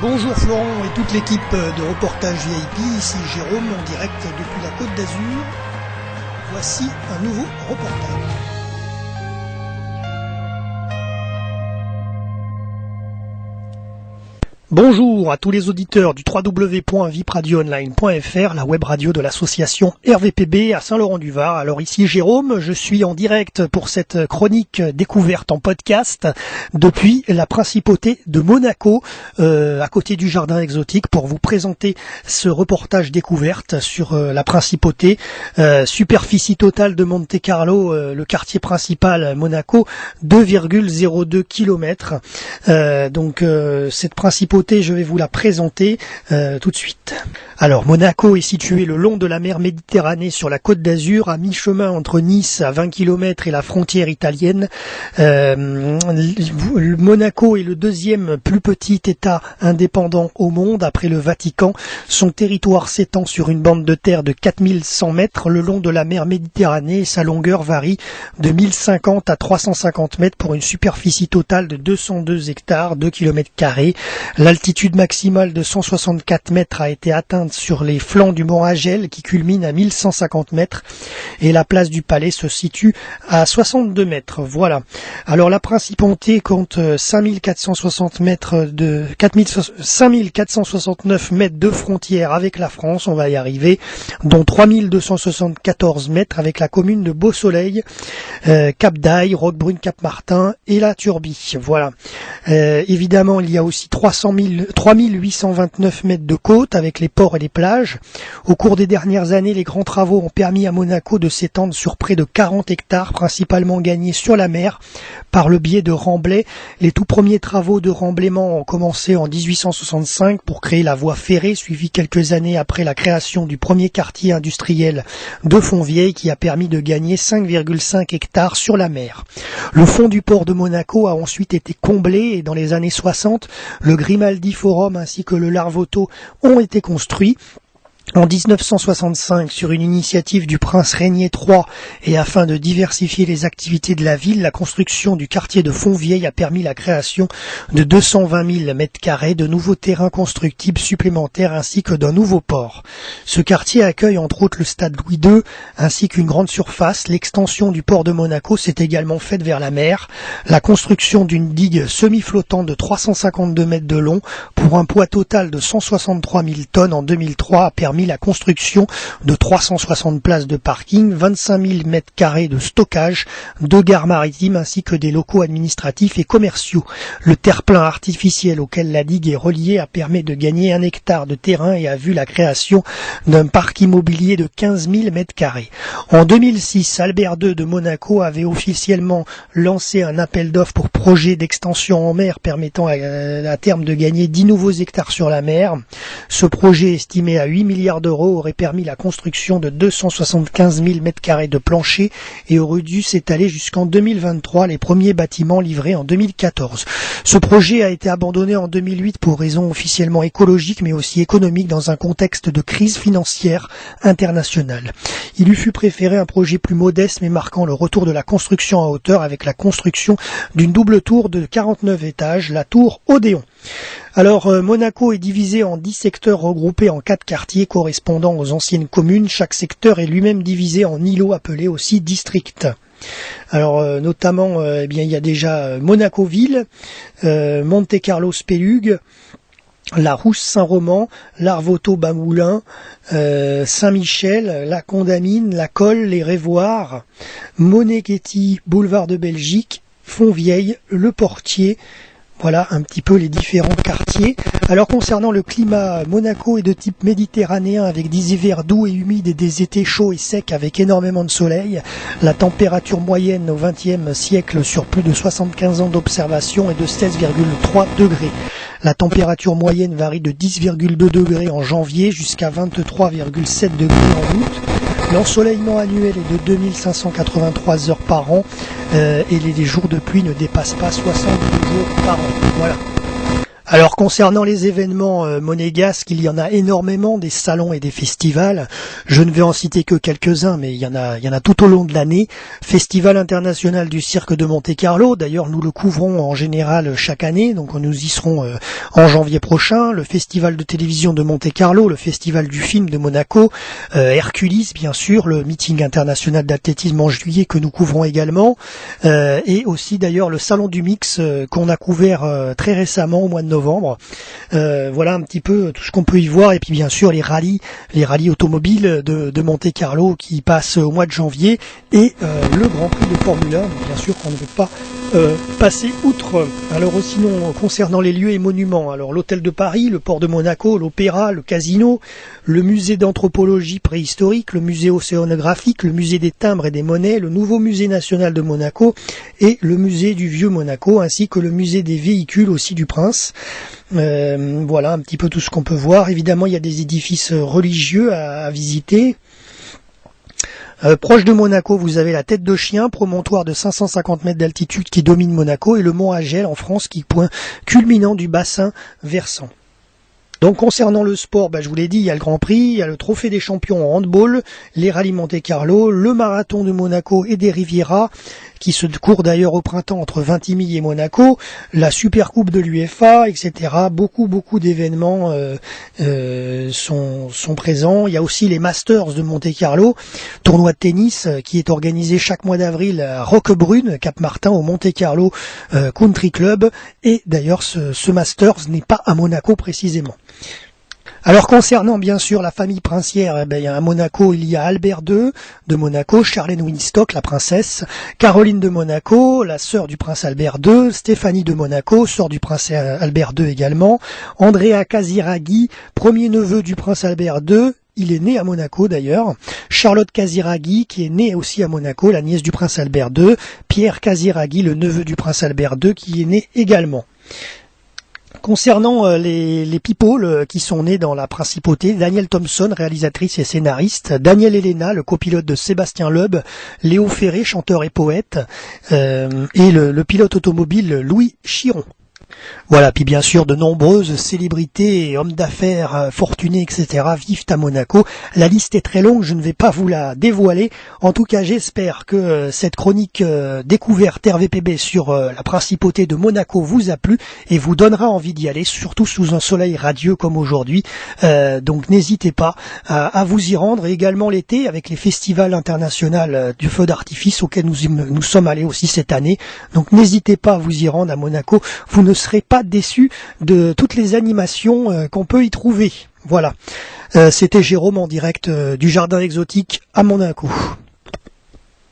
Bonjour Florent et toute l'équipe de Reportage VIP, ici Jérôme en direct depuis la Côte d'Azur. Voici un nouveau reportage. Bonjour à tous les auditeurs du www.vipradioonline.fr, la web radio de l'association RVPB à Saint-Laurent-du-Var. Alors ici Jérôme, je suis en direct pour cette chronique découverte en podcast depuis la principauté de Monaco, à côté du jardin exotique, pour vous présenter ce reportage découverte sur la principauté. Superficie totale de Monte-Carlo, le quartier principal Monaco, 2,02 km. Cette principauté, je vais vous la présenter tout de suite. Alors, Monaco est situé le long de la mer Méditerranée sur la Côte d'Azur, à mi-chemin entre Nice à 20 km et la frontière italienne. Monaco est le deuxième plus petit État indépendant au monde après le Vatican. Son territoire s'étend sur une bande de terre de 4100 mètres le long de la mer Méditerranée et sa longueur varie de 1050 à 350 mètres pour une superficie totale de 202 hectares, 2 km². L'altitude maximale de 164 mètres a été atteinte sur les flancs du mont Agel qui culmine à 1150 mètres et la place du Palais se situe à 62 mètres. Voilà. Alors la principauté compte 5469 mètres de frontière avec la France, on va y arriver, dont 3274 mètres avec la commune de Beau-Soleil, Cap d'Aille, Roquebrune, Cap-Martin et la Turbie. Voilà. Évidemment, il y a aussi 3829 mètres de côte avec les ports et les plages. Au cours des dernières années, les grands travaux ont permis à Monaco de s'étendre sur près de 40 hectares, principalement gagnés sur la mer par le biais de remblais. Les tout premiers travaux de remblaiement ont commencé en 1865 pour créer la voie ferrée, suivie quelques années après la création du premier quartier industriel de Fontvieille qui a permis de gagner 5,5 hectares sur la mer. Le fond du port de Monaco a ensuite été comblé et dans les années 60, le Grimaldi Forum ainsi que le Larvoto ont été construits. En 1965, sur une initiative du prince Régnier III et afin de diversifier les activités de la ville, la construction du quartier de Fontvieille a permis la création de 220 000 mètres carrés de nouveaux terrains constructibles supplémentaires ainsi que d'un nouveau port. Ce quartier accueille entre autres le stade Louis II ainsi qu'une grande surface. L'extension du port de Monaco s'est également faite vers la mer. La construction d'une digue semi-flottante de 352 mètres de long pour un poids total de 163 000 tonnes en 2003 a permis la construction de 360 places de parking, 25 000 mètres carrés de stockage, 2 gares maritimes ainsi que des locaux administratifs et commerciaux. Le terre-plein artificiel auquel la digue est reliée a permis de gagner 1 hectare de terrain et a vu la création d'un parc immobilier de 15 000 mètres carrés. En 2006, Albert II de Monaco avait officiellement lancé un appel d'offres pour projet d'extension en mer permettant à terme de gagner 10 nouveaux hectares sur la mer. Ce projet estimé à 8 milliards d'euros aurait permis la construction de 275 000 mètres carrés de plancher et aurait dû s'étaler jusqu'en 2023, les premiers bâtiments livrés en 2014. Ce projet a été abandonné en 2008 pour raisons officiellement écologiques mais aussi économiques dans un contexte de crise financière internationale. Il lui fut préféré un projet plus modeste mais marquant le retour de la construction en hauteur avec la construction d'une double tour de 49 étages, la tour Odéon. Alors, Monaco est divisé en 10 secteurs regroupés en 4 quartiers correspondant aux anciennes communes. Chaque secteur est lui-même divisé en îlots appelés aussi districts. Alors, notamment, il y a déjà Monaco-Ville, Monte-Carlo-Spélugue, La Rousse-Saint-Roman, Larvoto-Bamoulin, Saint-Michel, La Condamine, La Colle, Les Révoirs, Moneghetti, Boulevard de Belgique, Fontvieille, Le Portier. Voilà un petit peu les différents quartiers. Alors concernant le climat, Monaco est de type méditerranéen avec des hivers doux et humides et des étés chauds et secs avec énormément de soleil. La température moyenne au XXe siècle sur plus de 75 ans d'observation est de 16,3 degrés. La température moyenne varie de 10,2 degrés en janvier jusqu'à 23,7 degrés en août. L'ensoleillement annuel est de 2583 heures par an et les jours de pluie ne dépassent pas 62 jours par an. Voilà. Alors concernant les événements monégasques, il y en a énormément, des salons et des festivals. Je ne vais en citer que quelques-uns, mais il y en a tout au long de l'année. Festival international du cirque de Monte-Carlo, d'ailleurs nous le couvrons en général chaque année, donc nous y serons en janvier prochain. Le festival de télévision de Monte-Carlo, le festival du film de Monaco, Hercules bien sûr, le meeting international d'athlétisme en juillet que nous couvrons également, et aussi d'ailleurs le salon du mix qu'on a couvert très récemment au mois de novembre. Voilà un petit peu tout ce qu'on peut y voir, et puis bien sûr les rallyes automobiles de Monte-Carlo qui passent au mois de janvier, et le Grand Prix de Formule 1, bien sûr qu'on ne veut pas passer outre. Alors sinon concernant les lieux et monuments, alors l'hôtel de Paris, le port de Monaco, l'opéra, le casino, le musée d'anthropologie préhistorique, le musée océanographique, le musée des timbres et des monnaies, le nouveau musée national de Monaco et le musée du vieux Monaco, ainsi que le musée des véhicules aussi du Prince. Voilà un petit peu tout ce qu'on peut voir. Évidemment il y a des édifices religieux à visiter. Proche de Monaco, vous avez la Tête de Chien, promontoire de 550 mètres d'altitude qui domine Monaco, et le mont Agel en France, qui est point culminant du bassin versant. Donc concernant le sport, je vous l'ai dit, il y a le Grand Prix, il y a le Trophée des champions en handball, les rallyes Monte-Carlo, le marathon de Monaco et des Riviera, qui se court d'ailleurs au printemps entre Vintimille et Monaco, la Supercoupe de l'UEFA, etc. Beaucoup d'événements sont présents. Il y a aussi les Masters de Monte-Carlo, tournoi de tennis qui est organisé chaque mois d'avril à Roquebrune, Cap-Martin, au Monte-Carlo Country Club. Et d'ailleurs, ce Masters n'est pas à Monaco précisément. Alors concernant bien sûr la famille princière, à Monaco il y a Albert II de Monaco, Charlène Winstock, la princesse, Caroline de Monaco, la sœur du prince Albert II, Stéphanie de Monaco, sœur du prince Albert II également, Andrea Casiraghi, premier neveu du prince Albert II, il est né à Monaco d'ailleurs, Charlotte Casiraghi qui est née aussi à Monaco, la nièce du prince Albert II, Pierre Casiraghi, le neveu du prince Albert II qui est né également. Concernant les people qui sont nés dans la principauté, Daniel Thompson, réalisatrice et scénariste, Daniel Elena, le copilote de Sébastien Loeb, Léo Ferré, chanteur et poète, et le pilote automobile Louis Chiron. Voilà, puis bien sûr de nombreuses célébrités et hommes d'affaires fortunés, etc. vivent à Monaco. La liste est très longue, je ne vais pas vous la dévoiler. En tout cas, j'espère que cette chronique découverte RVPB sur la principauté de Monaco vous a plu et vous donnera envie d'y aller, surtout sous un soleil radieux comme aujourd'hui. Donc n'hésitez pas à vous y rendre, et également l'été avec les festivals internationaux du feu d'artifice auxquels nous sommes allés aussi cette année. Donc n'hésitez pas à vous y rendre à Monaco, vous ne serez pas déçus de toutes les animations qu'on peut y trouver. Voilà, c'était Jérôme en direct du jardin exotique à Monaco.